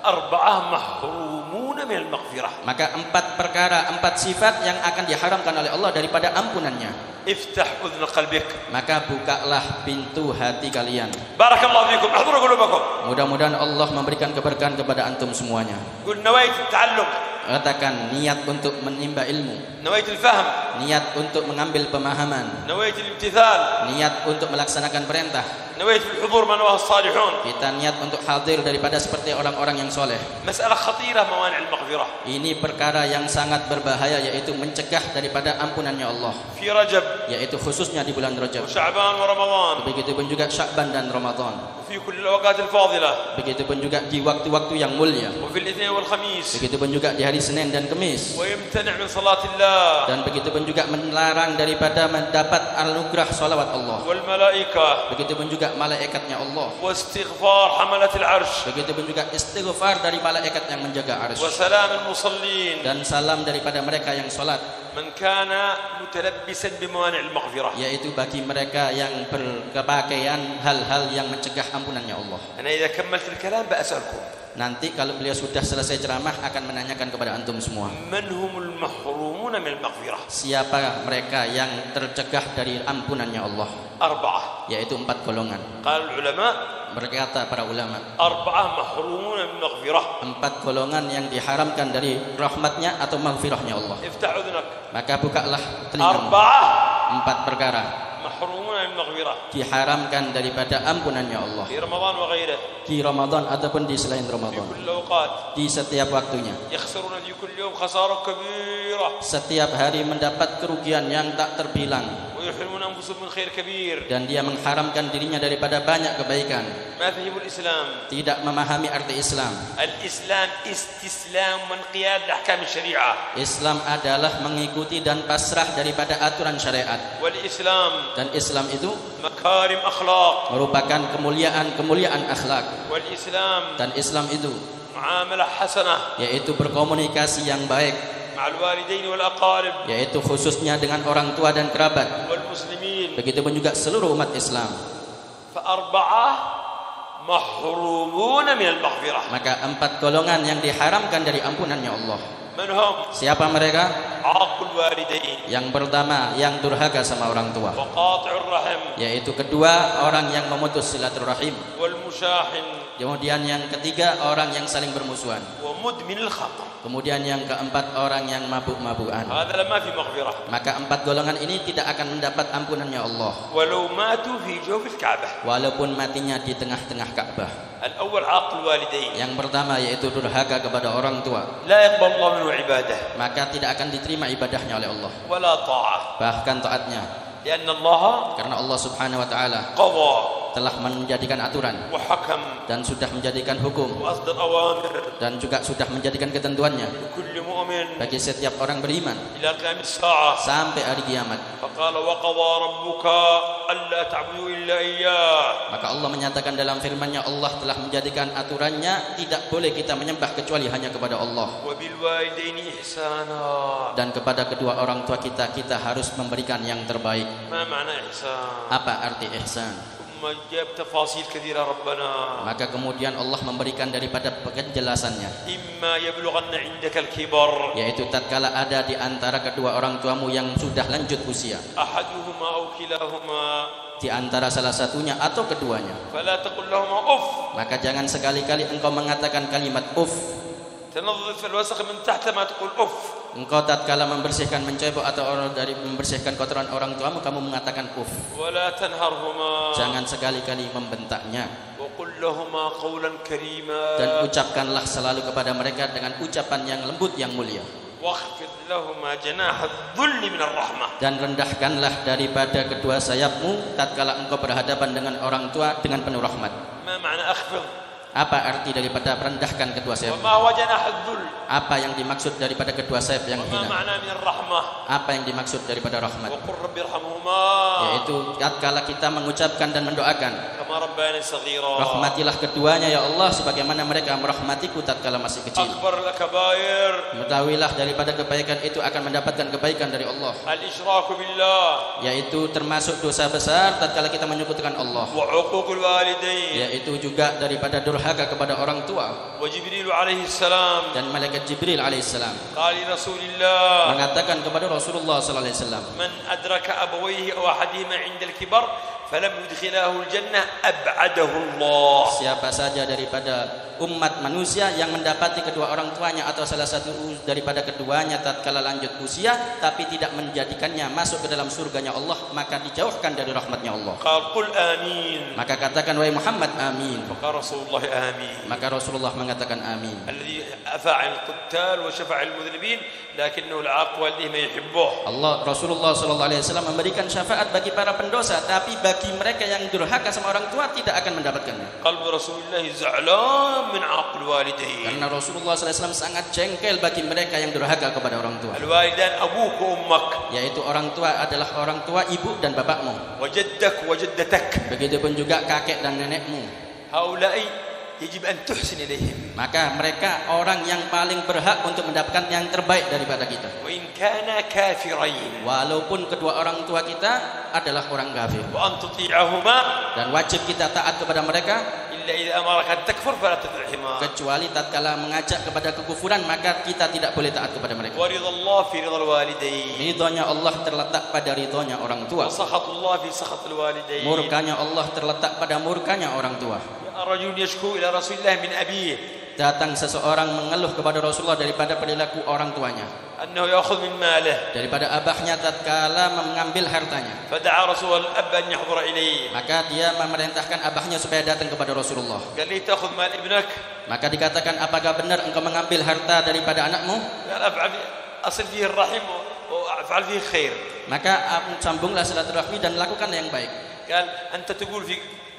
Arba'ah mahrumuna minal maghfirah. Maka 4 perkara, 4 sifat yang akan diharamkan oleh Allah daripada ampunannya. Iftah udhna qalbik. Maka bukalah pintu hati kalian. Barakallahu fikum. Ahduru qulubakum. Mudah-mudahan Allah memberikan keberkahan kepada antum semuanya. Qul nawaitu at-ta'allum. Katakan niat untuk menimba ilmu, nawaitu al-fahm, niat untuk mengambil pemahaman, nawaitu al-imtithal, niat untuk melaksanakan perintah, nawaitu al-hudur man huwa as-salihun. Kita niat untuk hadir daripada seperti orang-orang yang soleh. Masalah khatirah mawani' al-maghfirah. Ini perkara yang sangat berbahaya, yaitu mencegah daripada ampunannya Allah. Fi Rajab, yaitu khususnya di bulan Rajab. Sya'ban wa Ramadan. Begitupun juga Sya'ban dan Ramadan. Fi kulli al-awqat al-fadilah. Begitupun juga di waktu-waktu yang mulia. Wa fil Itsnain wal Khamis. Begitupun juga di hari Senin dan Kamis. Wa yamtani' min salatillah. Dan begitupun juga melarang daripada mendapat anugerah salawat Allah. Wal malaikah. Begitupun juga malaikatnya Allah. Wa istighfar hamalatil arsy. Begitupun juga istighfar dari malaikat yang menjaga arsy. Wa salamul musallin. Dan salam daripada mereka yang salat. Man kana mutalabbisan bimawani' al-maghfirah. Yaitu bagi mereka yang berpakaian hal-hal yang mencegah ampunannya Allah. Ana idza kammaltu al-kalam ba'as'alkum. Nanti kalau beliau sudah selesai ceramah akan menanyakan kepada antum semua. Man humul mahrumuna min al-maghfirah. Siapa mereka yang tercegah dari ampunannya Allah? Arba'ah. Yaitu 4 golongan. Qala ulama, berkata para ulama, arba'ah mahrumuna min maghfirah. 4 golongan yang diharamkan dari rahmatnya atau maghfirahnya Allah. Iftah udhnak. Maka bukalah telingamu. Arba'ah. 4 perkara mahrumuna min maghfirah. diharamkan daripada ampunannya Allah. Di Ramadan wa ghairihi. Di Ramadan ataupun di selain Ramadan. Fi kulli awqat. Di setiap waktunya. Yakhsaruna fi kulli yawm khasara kabira. Setiap hari mendapat kerugian yang tak terbilang. Wa yuhrimuna anfusahum min khair kabir. Dan dia mengharamkan dirinya daripada banyak kebaikan. Ma fahimul Islam. Tidak memahami arti Islam. Al-Islam istislam wa inqiyad li ahkam syariah. Islam adalah mengikuti dan pasrah daripada aturan syariat. Wal Islam. Dan Islam itu makarim akhlaq. merupakan kemuliaan akhlak. Wal Islam. Dan Islam itu muamalah hasanah. yaitu berkomunikasi yang baik. Ma'al walidain wal aqarib. Yaitu khususnya dengan orang tua dan kerabat. Wal muslimin. Begitupun juga seluruh umat Islam. Fa arba'ah mahrumuna min al-maghfirah. Maka 4 golongan yang diharamkan dari ampunannya Allah. Man hum? Siapa mereka? Aqul walidain. Yang pertama, yang durhaka sama orang tua. Wa qati'ur rahim. Yaitu kedua, orang yang memutus silaturahim. Wal musyahin. Kemudian yang ketiga, orang yang saling bermusuhan. Wa mudminil khamr. Kemudian yang keempat, orang yang mabuk-mabukan. Hadha ma fi maghfirah. Maka 4 golongan ini tidak akan mendapat ampunannya Allah. Walau matu fi jawfil Ka'bah. Walaupun matinya di tengah-tengah Ka'bah. Al-awwal aqul walidain. Yang pertama yaitu durhaka kepada orang tua. La yaqbal Allah minhu ibadah. Maka tidak akan diterima ibadahnya oleh Allah. Wala ta'ah. Bahkan taatnya. Lianna Allah karena Allah Subhanahu wa taala qadha telah menjadikan aturan wa hakam dan sudah menjadikan hukum wa asdar awamir dan juga sudah menjadikan ketentuannya kulli mu'min bagi setiap orang beriman ila qiyamis sa'ah sampai hari kiamat. Faqala wa qadha rabbuka alla ta'budu illa iyyah. Maka Allah menyatakan dalam firman-Nya, Allah telah menjadikan aturannya tidak boleh kita menyembah kecuali hanya kepada Allah. Wa bil walidaini ihsana. Dan kepada kedua orang tua kita harus memberikan yang terbaik. Ma ma'na ihsan? Apa arti ihsan? Majab tafasil kathira rabbana. Maka kemudian Allah memberikan daripada penjelasannya. Imma yablughanna 'indaka al-kibar. Yaitu tatkala ada di antara kedua orang tuamu yang sudah lanjut usia. Ahaduhuma aw kilahuma. Di antara salah satunya atau keduanya. Fala taqul lahum uff. Maka jangan sekali-kali engkau mengatakan kalimat uff. Tanazzaf al-wasakh min tahta ma taqul uff. Engkau tatkala membersihkan mencebok atau dari membersihkan kotoran orang tuamu kamu mengatakan uff. Wala tanharhuma. Jangan sekali-kali membentaknya. Wa qul lahumā qawlan karīmā. Dan ucapkanlah selalu kepada mereka dengan ucapan yang lembut yang mulia. Wakhfid lahumā janāha adh-dhulli min ar-rahmah. Dan rendahkanlah daripada kedua sayapmu tatkala engkau berhadapan dengan orang tua dengan penuh rahmat. Ma ma'na akhfid? Apa arti daripada merendahkan kedua sayap? وما هو جناح الذل؟ Apa yang dimaksud daripada kedua sayap yang وما hina? معنى من الرحمة؟ Apa yang dimaksud daripada rahmat? وقل رب ارحمهما Yaitu tatkala kita mengucapkan dan mendoakan, كما ربياني صغيرا. rahmatilah keduanya ya Allah sebagaimana mereka merahmatiku tatkala masih kecil. أكبر الكبائر Ketahuilah daripada kebaikan itu akan mendapatkan kebaikan dari Allah, الإشراك بالله yaitu termasuk dosa besar tatkala kita menyekutukan Allah, وعقوق الوالدين. yaitu juga daripada durhaka kepada orang tua. وجبريل عليه السلام Dan malaikat Jibril alaihissalam قال لرسول الله mengatakan kepada Rasulullah sallallahu alaihi wasallam, من أدرك أبويه أو أحدهما عند الكبر فلم يدخله الجنة أبعده الله. siapa saja daripada umat manusia yang mendapati kedua orang tuanya atau salah satu daripada keduanya tatkala lanjut usia tapi tidak menjadikannya masuk ke dalam surganya Allah, maka dijauhkan dari rahmatnya Allah. قال قل آمين. Maka katakan wahai Muhammad, amin. فقال رسول الله آمين. Maka Rasulullah mengatakan amin. الذي أفاع القتال وشفع المذنبين لكنه العاق والديه ما يحبه. Allah Rasulullah sallallahu alaihi wasallam memberikan syafaat bagi para pendosa, tapi bagi mereka yang durhaka sama orang tua tidak akan mendapatkannya. قلب رسول الله زعلان من عاق الوالدين. Karena Rasulullah sallallahu alaihi wasallam sangat jengkel bagi mereka yang durhaka kepada orang tua. الوالدان أبوك وأمك Yaitu orang tua adalah orang tua ibu dan bapakmu. وجدك وجدتك. Begitupun juga kakek dan nenekmu. هؤلاء يجب أن تحسن إليهم. Maka mereka orang yang paling berhak untuk mendapatkan yang terbaik daripada kita. وإن كانا كافرين Walaupun kedua orang tua kita adalah orang kafir. وأن تطيعهما Dan wajib kita taat kepada mereka إلا إذا أمرك أن تكفر فلا تطيعهما. kecuali tatkala mengajak kepada kekufuran, maka kita tidak boleh taat kepada mereka. ورضا الله في رضا الوالدين. Ridhonya Allah terletak pada ridhonya orang tua. وسخط الله في سخط الوالدين. Murkanya Allah terletak pada murkanya orang tua. رجل يشكو إلى رسول الله من أبيه Datang seseorang mengeluh kepada Rasulullah daripada perilaku orang tuanya, أنه يأخذ من ماله. daripada abahnya tatkala mengambil hartanya. فدعا رسول الأب أن يحضر إليه. Maka dia memerintahkan abahnya supaya datang kepada Rasulullah. قال لي تأخذ مال ابنك؟ Maka dikatakan, apakah benar engkau mengambil harta daripada anakmu? قال أصل فيه الرحم وأفعل فيه خير. Maka sambunglah silaturahmi dan lakukanlah yang baik. قال أنت تقول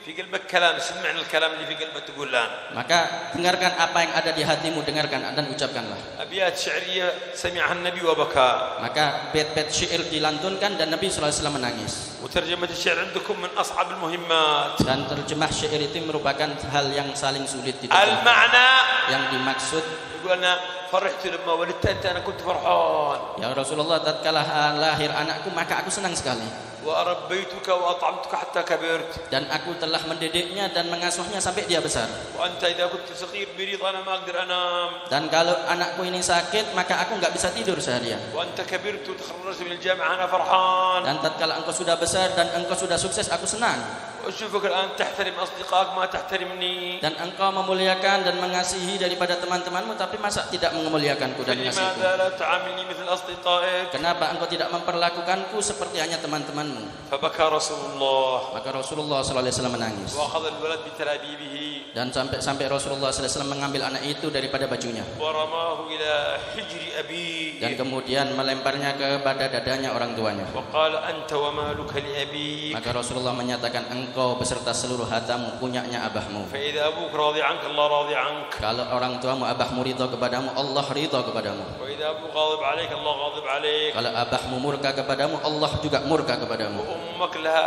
في قلبك كلام، سمعنا الكلام اللي في قلبك تقول الآن. Maka dengarkan apa yang ada di hatimu, dengarkan dan ucapkanlah. أبيات شعرية سمعها النبي وبكى. Maka bait-bait syair dilantunkan dan Nabi sallallahu alaihi wasallam menangis. وترجمة الشعر عندكم من أصعب المهمات. Dan terjemah syair itu merupakan hal yang saling sulit diterjemahkan. المعنى Yang dimaksud, يقول أنا فرحت لما ولدت أنت، أنا كنت فرحان. ya Rasulullah, tatkala lahir anakku maka aku senang sekali. وأربيتك وأطعمتك حتى كبرت. Dan aku telah mendidiknya dan mengasuhnya sampai dia besar. وأنت إذا كنت صغير مريض أنا ما أقدر أنام. Dan kalau anakku ini sakit maka aku nggak bisa tidur seharian. وأنت كبرت وتخرجت من الجامعة أنا فرحان. Dan tatkala engkau sudah besar dan engkau sudah sukses, aku senang. وأشوفك الآن تحترم أصدقائك ما تحترمني. Dan engkau memuliakan dan mengasihi daripada teman-temanmu, tapi masa tidak memuliakanku dan mengasihiku? فلماذا لا تعاملني مثل أصدقائك؟ Kenapa engkau tidak memperlakukanku seperti hanya teman-temanmu? فبكى رسول الله Maka Rasulullah sallallahu alaihi wasallam menangis. وأخذ الولد بتلابيبه Dan sampai Rasulullah sallallahu alaihi wasallam mengambil anak itu daripada bajunya. ورماه إلى حجر أبيه. Dan kemudian melemparnya kepada dadanya orang tuanya. وقال أنت ومالك لأبيك. Maka Rasulullah menyatakan, engkau beserta seluruh hartamu punyanya abahmu. فإذا أبوك راضي عنك الله راضي عنك. Kalau orang tuamu, abahmu ridha kepadamu, Allah ridha kepadamu. وإذا أبوك غاضب عليك الله غاضب عليك. Kalau abahmu murka kepadamu, Allah juga murka kepadamu. وأمك لها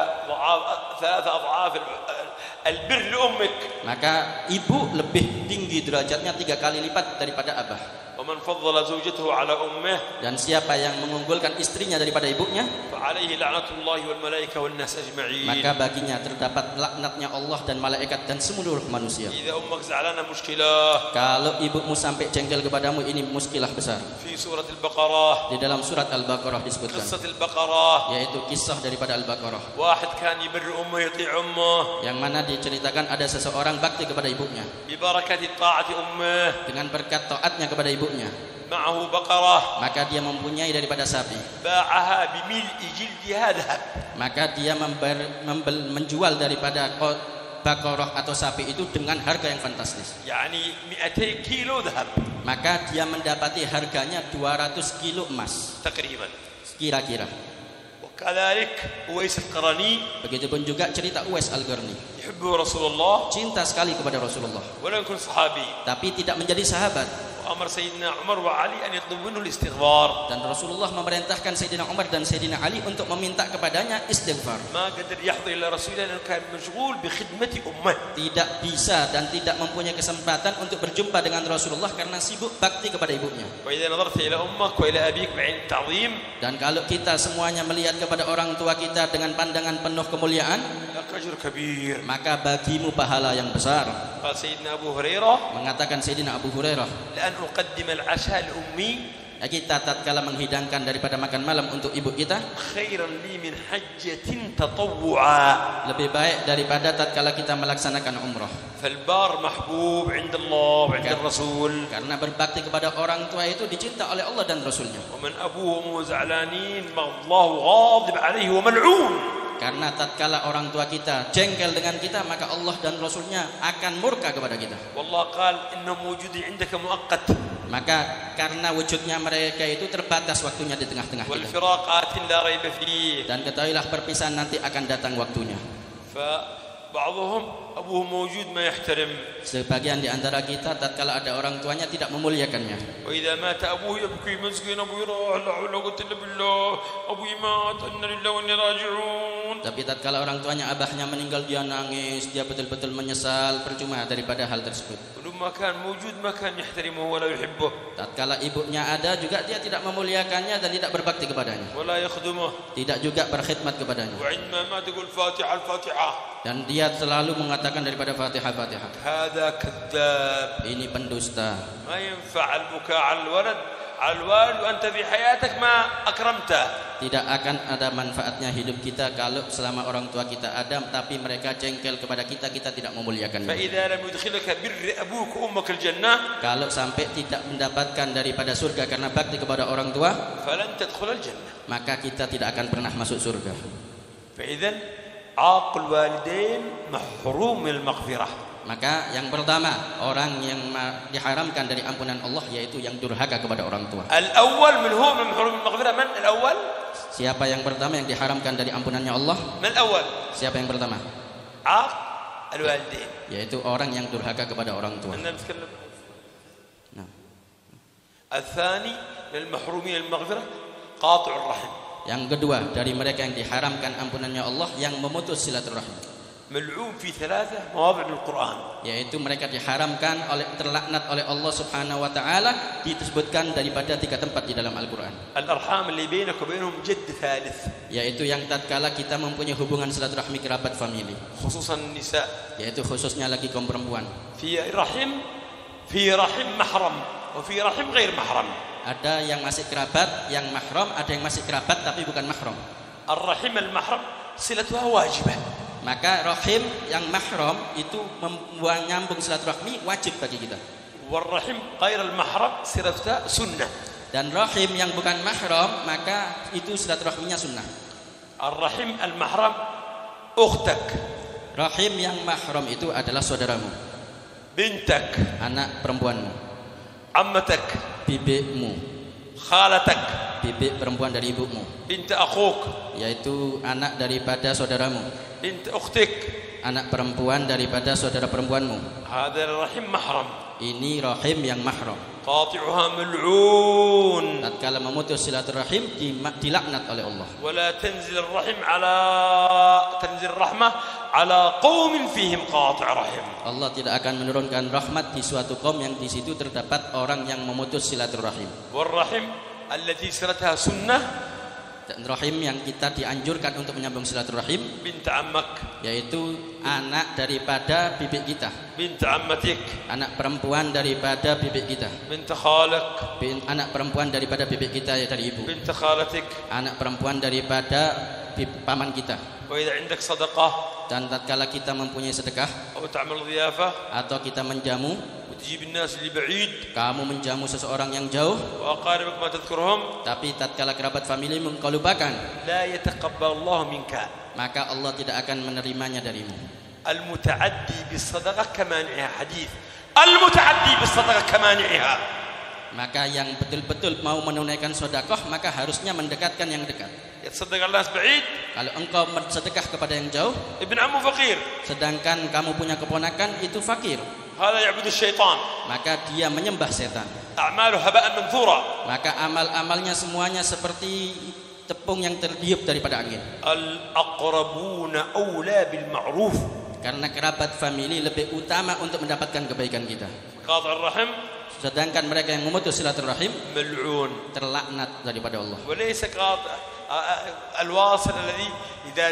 ثلاث أضعاف البر لأمك. Maka ibu lebih tinggi derajatnya 3 kali lipat daripada abah. ومن فضل زوجته على أمه Dan siapa yang mengunggulkan istrinya daripada ibunya, فعليه لعنة الله والملائكة والناس أجمعين. maka baginya terdapat laknatnya Allah dan malaikat dan seluruh manusia. إذا أمك زعلانة مشكلة. Kalau ibumu sampai jengkel kepadamu, ini muskilah besar. في سورة البقرة Di dalam surat Al-Baqarah disebutkan, قصة البقرة yaitu kisah daripada Al-Baqarah, واحد كان يبر أمه يطيع أمه yang mana diceritakan ada seseorang bakti kepada ibunya ببركة طاعة أمه. dengan berkat taatnya kepada ibunya. معه بقرة Maka dia mempunyai daripada sapi. باعها بملء جلدها ذهب. Maka dia menjual daripada Baqarah atau sapi itu dengan harga yang fantastis. يعني 200 كيلو ذهب Maka dia mendapati harganya 200 kilo emas تقريبا. kira-kira. كذلك أويس القرني Begitupun juga cerita Uwais Al-Qarni. يحبه رسول الله Cinta sekali kepada Rasulullah, ولم يكن صحابي. tapi tidak menjadi sahabat. وأمر سيدنا عمر وعلي أن يطلبوا منه الاستغفار. Dan Rasulullah memerintahkan Sayyidina Umar dan Sayyidina Ali untuk meminta kepadanya istighfar. ما قدر يحضر إلى رسول الله لأنه كان مشغول بخدمة أمه. Tidak bisa dan tidak mempunyai kesempatan untuk berjumpa dengan Rasulullah karena sibuk bakti kepada ibunya. وإذا نظرت إلى أمك وإلى أبيك بعين التعظيم Dan kalau kita semuanya melihat kepada orang tua kita dengan pandangan penuh kemuliaan, لك أجر كبير. maka bagimu pahala yang besar. قال سيدنا أبو هريرة Mengatakan Sayyidina Abu Hurairah, لأن أقدم العشاء لأمي kita tatkala menghidangkan daripada makan malam untuk ibu kita, خيرا لي من حجة تطوعا. lebih baik daripada tatkala kita melaksanakan umrah. فالبار محبوب عند الله وعند الرسول. Karena berbakti kepada orang tua itu dicinta oleh Allah dan Rasulnya. ومن أبوه وأمه زعلانين الله غاضب عليه وملعون. Karena tatkala orang tua kita jengkel dengan kita, maka Allah dan Rasulnya akan murka kepada kita. والله قال إنه موجود عندك مؤقت. Maka karena wujudnya mereka itu terbatas waktunya di tengah-tengah kita. والفراق آت لا ريب فيه. Dan ketahuilah perpisahan nanti akan datang waktunya. فبعضهم أبوه موجود ما يحترم. Sebagian di antara kita tatkala ada orang tuanya tidak memuliakannya. وإذا مات أبوه يبكي مسكين أبوي راح لا حول ولا قوة إلا بالله أبوي مات إنا لله وإنا راجعون. Tapi tatkala orang tuanya, abahnya meninggal, dia nangis, dia betul-betul menyesal, percuma daripada hal tersebut. ولما كان موجود ما كان يحترمه ولا يحبه. Tatkala ibunya ada juga dia tidak memuliakannya dan tidak berbakti kepadanya. ولا يخدمه. Tidak juga berkhidmat kepadanya. وعندما ما تقول فاتحة الفاتحة. Dan dia selalu mengatakan daripada Fatihah. هذا كذاب. Ini pendusta. ما ينفع البكاء على الولد وأنت في حياتك ما أكرمته. Tidak akan ada manfaatnya hidup kita kalau selama orang tua kita ada tapi mereka jengkel kepada kita, kita tidak memuliakannya. فإذا لم يدخلك بر أبوك وأمك الجنة. Kalau sampai tidak mendapatkan daripada surga karena bakti kepada orang tua, فلن تدخل الجنة. maka kita tidak akan pernah masuk surga. فإذا عاق الوالدين محروم من المغفرة. Maka yang pertama, orang yang diharamkan dari ampunan Allah yaitu yang durhaka kepada orang tua. الأول من هو من محروم من المغفرة من الأول؟ Siapa yang pertama yang diharamkan dari ampunannya Allah? من الأول؟ Siapa yang pertama? عاق الوالدين. Yaitu orang yang durhaka kepada orang tua. Nah. الثاني من المحرومين من المغفرة قاطع الرحم. Yang kedua, dari mereka yang diharamkan ampunannya Allah yang memutus silaturahim. ملعون في 3 مواضع من القرآن. Yaitu mereka diharamkan terlaknat oleh Allah Subhanahu wa taala, disebutkan daripada 3 tempat di dalam Al-Qur'an. الأرحام اللي بينك وبينهم جد ثالث. Yaitu yang tatkala kita mempunyai hubungan silaturahmi kerabat famili. خصوصا النساء. Yaitu khususnya lagi kaum perempuan. في رحم محرم وفي رحم غير محرم. Ada yang masih kerabat, yang mahram, ada yang masih kerabat tapi bukan mahram. الرحم المحرم صلتها واجبة. Maka rahim yang mahram itu menyambung silaturahmi wajib bagi kita. والرحم غير المحرم صلتها سنة. Dan rahim yang bukan mahram maka itu silaturahminya sunnah. الرحم المحرم أختك. Rahim yang mahram itu adalah saudaramu, بنتك. anak perempuanmu, عمتك. bibikmu, خالتك. bibik perempuan dari ibumu, بنت أخوك. yaitu anak daripada saudaramu, بنت أختك. anak perempuan daripada saudara perempuanmu. هذا الرحم محرم. Ini rahim yang mahram. قاطعها ملعون. Tatkala memutus silaturahim dilaknat oleh Allah. ولا تنزل الرحمة على قوم فيهم قاطع رحم. Allah tidak akan menurunkan rahmat di suatu kaum yang di situ terdapat orang yang memutus silaturahim. والرحم التي صلتها سنة. Dan rahim yang kita dianjurkan untuk menyambung silaturahim بنت عمك. yaitu anak daripada bibik kita, بنت عمتك. anak perempuan daripada bibik kita, بنت خالك. anak perempuan daripada bibik kita dari ibu, بنت خالتك. anak perempuan daripada paman kita. وإذا عندك صدقة Dan tatkala kita mempunyai sedekah أو تعمل ضيافة atau kita menjamu, وتجيب الناس اللي بعيد kamu menjamu seseorang yang jauh, وأقاربك ما تذكرهم tapi tatkala kerabat familimu engkau lupakan, لا يتقبل الله منك. maka Allah tidak akan menerimanya darimu. المتعدي بالصدقة كمانعها. حديث المتعدي بالصدقة كمانعها. Maka yang betul-betul mau menunaikan sedekah maka harusnya mendekatkan yang dekat. يتصدق على الناس بعيد Kalau engkau bersedekah kepada yang jauh, ابن عمه فقير sedangkan kamu punya keponakan itu fakir, هذا يعبد الشيطان maka dia menyembah setan. أعماله هباء منثورا. Maka amal-amalnya semuanya seperti tepung yang tertiup daripada angin. الأقربون أولى بالمعروف. Karena kerabat famili lebih utama untuk mendapatkan kebaikan kita. قاطع الرحم Sedangkan mereka yang memutus silaturahim ملعون. terlaknat daripada Allah. وليس قاطع الواصل الذي إذا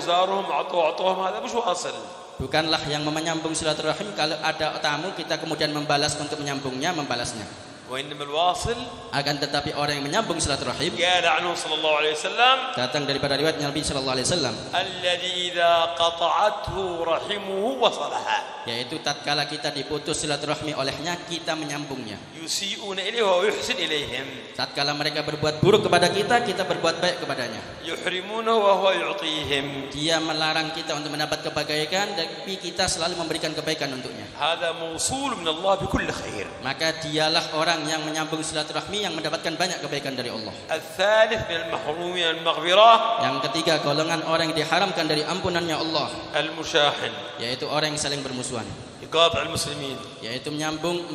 زاروهم أعطوهم هذا مش واصل. Bukanlah yang menyambung silaturahim kalau ada tamu kita kemudian membalas untuk menyambungnya, membalasnya. وإنما الواصل Akan tetapi orang yang menyambung silaturahim قال عنه صلى الله عليه وسلم datang daripada riwayat Nabi sallallahu alaihi wasallam, الذي إذا قطعته رحمه وصلها. yaitu tatkala kita diputus silaturahmi olehnya kita menyambungnya. يسيئون إليه ويحسن إليهم. Tatkala mereka berbuat buruk kepada kita, kita berbuat baik kepadanya. يحرمونه وهو يعطيهم. Dia melarang kita untuk mendapat kebaikan, tapi kita selalu memberikan kebaikan untuknya. هذا موصول من الله بكل خير. Maka dialah orang yang menyambung silaturahmi yang mendapatkan banyak kebaikan dari Allah. الثالث من المحرومين المغفرة Yang ketiga, golongan orang yang diharamkan dari ampunannya Allah, المشاحن yaitu orang yang saling bermusuhan, يقاطع المسلمين yaitu menyambung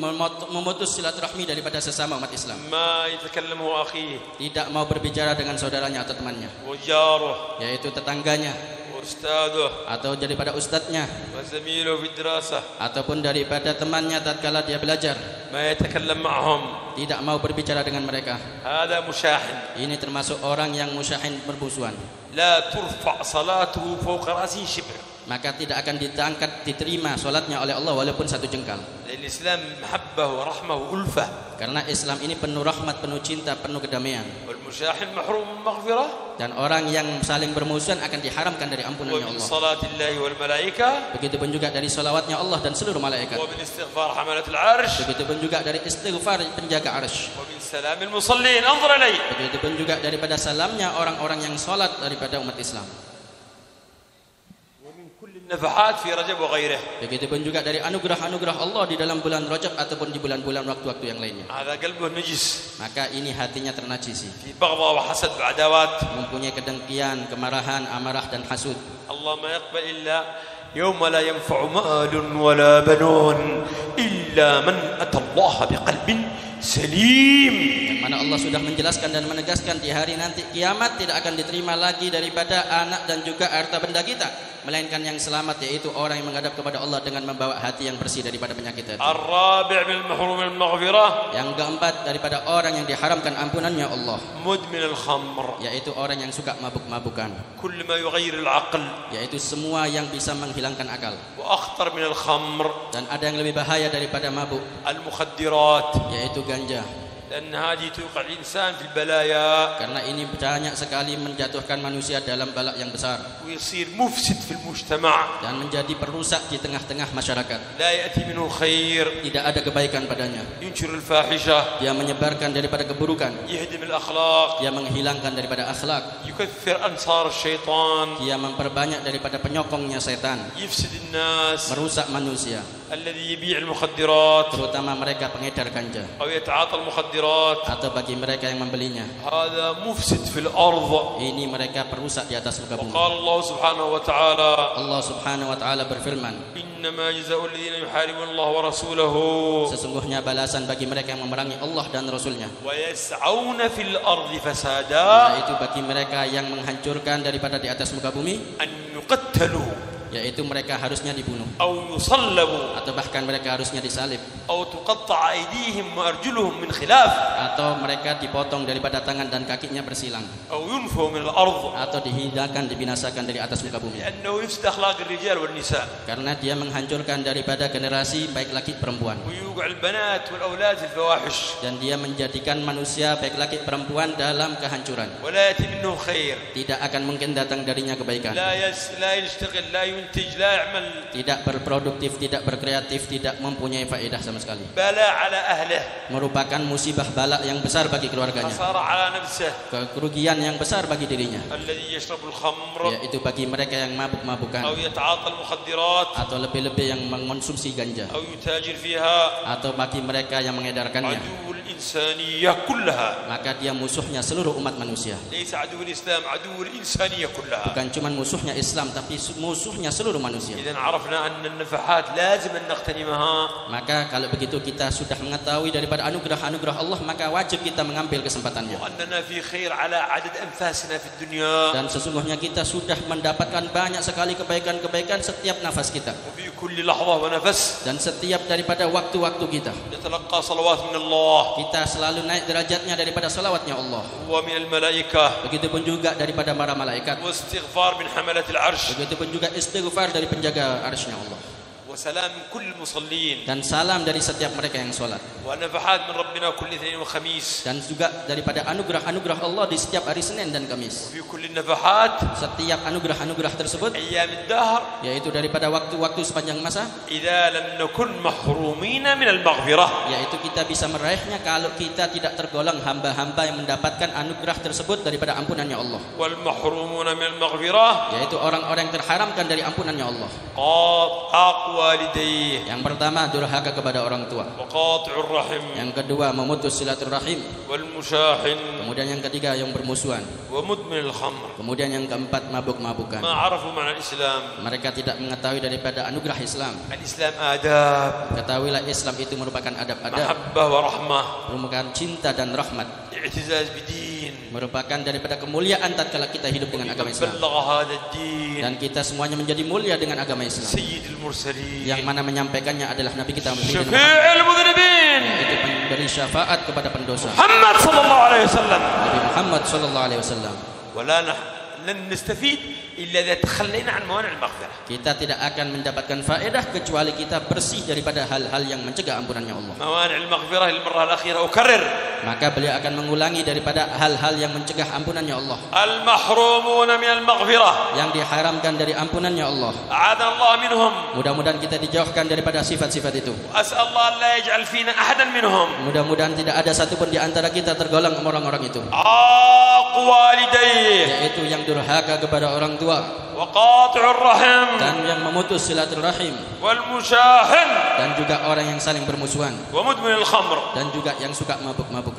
memutus silaturahmi daripada sesama umat Islam. ما يتكلم هو أخيه Tidak mau berbicara dengan saudaranya atau temannya, وجاره yaitu tetangganya وأستاذه atau daripada ustadznya وزميله في الدراسة. ataupun daripada temannya tatkala dia belajar. ما يتكلم معهم. Tidak mau berbicara dengan mereka. هذا مشاحن. Ini termasuk orang yang musyahin bermusuhan. لا ترفع صلاته فوق رأسه شبر. Maka tidak akan diterima solatnya oleh Allah walaupun satu jengkal. الإسلام محبة ورحمة وألفة. Karena Islam ini penuh rahmat, penuh cinta, penuh kedamaian. والمشاحن محروم من مغفرة. Dan orang yang saling bermusuhan akan diharamkan dari ampunannya ومن Allah. صلاة الله والملائكة. Begitupun juga dari salawatnya Allah dan seluruh malaikat. ومن استغفار حملة العرش. Begitupun juga dari istighfar penjaga arsy. ومن سلام المصلين. انظر إلي. Begitupun juga daripada salamnya orang-orang yang salat daripada umat Islam. النفحات في رجب وغيره. Begitupun juga dari anugerah-anugerah Allah di dalam bulan Rajab ataupun di bulan-bulan waktu-waktu yang lainnya. هذا قلبه نجس. Maka ini hatinya ternajisi, في بغضة وحسد وعداوات. mempunyai kedengkian, kemarahan, amarah dan hasud. الله ما يقبل إلا يوم لا ينفع مال ولا بنون إلا من أتى الله بقلب سليم. Mana Allah sudah menjelaskan dan menegaskan di hari nanti kiamat tidak akan diterima lagi daripada anak dan juga harta benda kita, melainkan yang selamat yaitu orang yang menghadap kepada Allah dengan membawa hati yang bersih daripada penyakit hati. الرابع من المحروم المغفرة. Yang keempat daripada orang yang diharamkan ampunannya Allah, مدمن الخمر. yaitu orang yang suka mabuk-mabukan, كل ما يغير العقل. yaitu semua yang bisa menghilangkan akal. وأخطر من الخمر Dan ada yang lebih bahaya daripada mabuk, المخدرات. yaitu ganja. لأن هذه توقع الإنسان في البلايا. Karena ini banyak sekali menjatuhkan manusia dalam balak yang besar ويصير مفسد في المجتمع. dan menjadi perusak di tengah-tengah masyarakat. لا يأتي منه خير. Tidak ada kebaikan padanya. ينشر الفاحشة. Dia menyebarkan daripada keburukan. يهدم الأخلاق. Dia menghilangkan daripada akhlak. يكثر أنصار الشيطان. Dia memperbanyak daripada penyokongnya setan. يفسد الناس. Merusak manusia, الذي يبيع المخدرات terutama mereka pengedar ganja أو يتعاطى المخدرات. atau bagi mereka yang membelinya. هذا مفسد في الأرض. Ini mereka perusak di atas muka bumi. وقال الله سبحانه وتعالى Allah Subhanahu wa taala berfirman, إنما جزاء الذين يحاربون الله ورسوله sesungguhnya balasan bagi mereka yang memerangi Allah dan Rasulnya, ويسعون في الأرض فسادا yaitu bagi mereka yang menghancurkan daripada di atas muka bumi, أن يقتلوا yaitu mereka harusnya dibunuh أو يصلبوا atau bahkan mereka harusnya disalib أو تقطع أيديهم وأرجلهم من خلاف atau mereka dipotong daripada tangan dan kakinya bersilang أو ينفوا من الأرض atau dihilangkan, dibinasakan dari atas muka bumi, لأنه يفسد أخلاق الرجال والنساء karena dia menghancurkan daripada generasi baik laki perempuan, ويوقع البنات والأولاد في الفواحش dan dia menjadikan manusia baik laki perempuan dalam kehancuran. ولا يأتي منه خير. Tidak akan mungkin datang darinya kebaikan. لا يشتغل لا ينتج لا يعمل tidak berproduktif, tidak berkreatif, tidak mempunyai faedah sama sekali. بلاء على أهله Merupakan musibah bala yang besar bagi keluarganya, خسارة على نفسه kerugian yang besar bagi dirinya, الذي يشرب الخمر yaitu bagi mereka yang mabuk-mabukan أو يتعاطى المخدرات atau lebih-lebih yang mengonsumsi ganja, أو يتاجر فيها atau bagi mereka yang mengedarkannya. عدو الإنسانية كلها Maka dia musuhnya seluruh umat manusia. ليس عدو الإسلام عدو الإنسانية كلها. Bukan cuma musuhnya Islam, tapi musuhnya seluruh manusia. إذن عرفنا أن النفحات لازم أن نغتنمها. Maka kalau begitu kita sudah mengetahui daripada anugerah-anugerah Allah, maka wajib kita mengambil kesempatannya. وأننا في خير على عدد أنفاسنا في الدنيا. Dan sesungguhnya kita sudah mendapatkan banyak sekali kebaikan-kebaikan setiap nafas kita. وفي كل لحظة ونفس. Dan setiap daripada waktu-waktu kita. نتلقى صلوات من الله. Kita selalu naik derajatnya daripada salawatnya Allah. ومن الملائكة. Begitupun juga daripada para malaikat. واستغفار من حملة العرش. Begitupun juga istighfar dari penjaga arsy-Nya Allah. وسلام من كل المصلين. Dan salam dari setiap mereka yang sholat. ونفحات من ربنا كل اثنين وخميس. Dan juga daripada anugerah-anugerah Allah di setiap hari Senin dan Kamis. وفي كل النفحات. Setiap anugerah-anugerah tersebut, أيام الدهر. yaitu daripada waktu-waktu sepanjang masa, إذا لم نكن محرومين من المغفرة. yaitu kita bisa meraihnya kalau kita tidak tergolong hamba-hamba yang mendapatkan anugerah tersebut daripada ampunannya Allah. والمحرومون من المغفرة. Yaitu orang-orang yang terharamkan dari ampunannya Allah. قاطع والديه. Yang pertama, durhaka kepada orang tua. وقاطع الرحم. Yang kedua, memutus silaturahim. والمشاحن. Kemudian yang ketiga, yang bermusuhan. ومدمن الخمر. Kemudian yang keempat, mabuk-mabukan. ما عرفوا معنى الإسلام. Mereka tidak mengetahui daripada anugerah Islam. الإسلام آداب. Ketahuilah Islam itu merupakan adab-adab, محبة ورحمة. merupakan cinta dan rahmat, اعتزاز بدين. merupakan daripada kemuliaan tatkala kita hidup dengan agama Islam. بلغ هذا الدين. Dan kita semuanya menjadi mulia dengan agama Islam. سيد المرسلين. Yang mana menyampaikannya adalah Nabi kita Muhammad, شفيع المذنبين. yaitu memberi syafaat kepada pendosa, محمد صلى الله عليه وسلم. Nabi Muhammad sallallahu alaihi wasallam. ولا لن نستفيد إلا إذا تخلينا عن موانع المغفرة. Kita tidak akan mendapatkan faedah kecuali kita bersih daripada hal-hal yang mencegah ampunannya Allah. موانع المغفرة للمرة الأخيرة أكرر. Maka beliau akan mengulangi daripada hal-hal yang mencegah ampunannya Allah, المحرومون من المغفرة. yang diharamkan dari ampunannya Allah. أعاذنا الله منهم. Mudah-mudahan kita dijauhkan daripada sifat-sifat itu. أسأل الله أن لا يجعل فينا أحدا منهم. Mudah-mudahan tidak ada satupun di antara kita tergolong orang-orang itu, عاق والديه. yaitu yang durhaka kepada orang tua, وقاطع الرحم. dan yang memutus silaturahim, والمشاحن. dan juga orang yang saling bermusuhan, ومدمن الخمر. dan juga yang suka mabuk-mabukan.